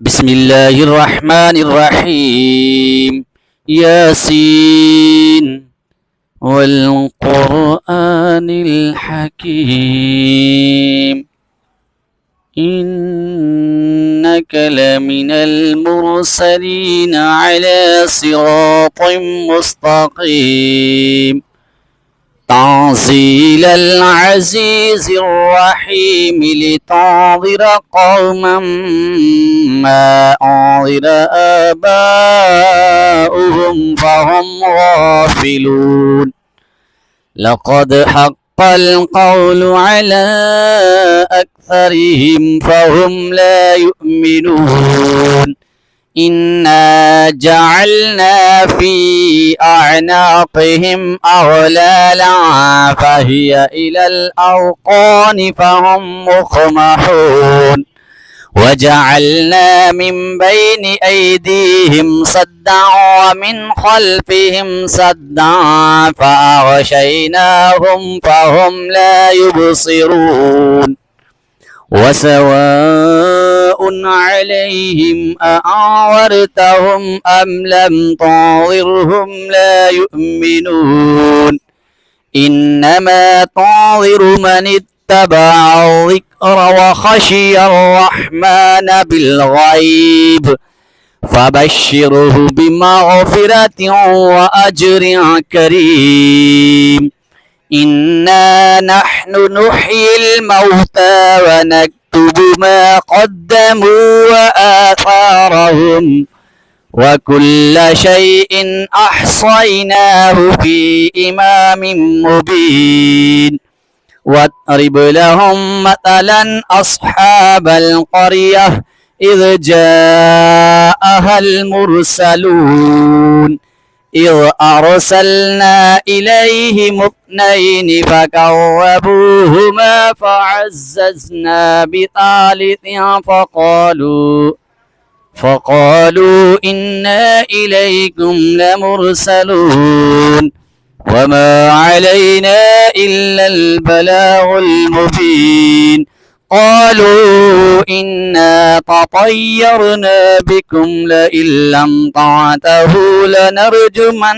بسم الله الرحمن الرحيم. ياسين والقرآن الحكيم إنك لمن المرسلين على صراط مستقيم تنزيل العزيز الرحيم لتنذر قوما ما أنذر آباؤهم فهم غافلون لقد حق القول على أكثرهم فهم لا يؤمنون إنا جعلنا في أعناقهم أغلالا فهي إلى الأذقان فهم مقمحون وجعلنا من بين أيديهم سدا ومن خلفهم سدا فأغشيناهم فهم لا يبصرون وسواء عليهم أأنذرتهم أم لم تنذرهم لا يؤمنون إنما تنذر من اتبع الذكر وخشي الرحمن بالغيب فبشره بمغفرة وأجر كريم إنا نحن نحيي الموتى ونكتب ما قدموا وآثارهم وكل شيء أحصيناه في إمام مبين واضرب لهم مثلا أصحاب القرية إذ جاءها المرسلون إذ أرسلنا إليهم اثنين فكذبوهما فعززنا بثالث فقالوا إنا إليكم لمرسلون وما علينا إلا البلاغ المبين قالوا إنا تطيرنا بكم لئن لم تعتهوا لنرجمنكم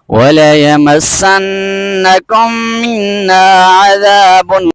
وليمسنكم منا عذاب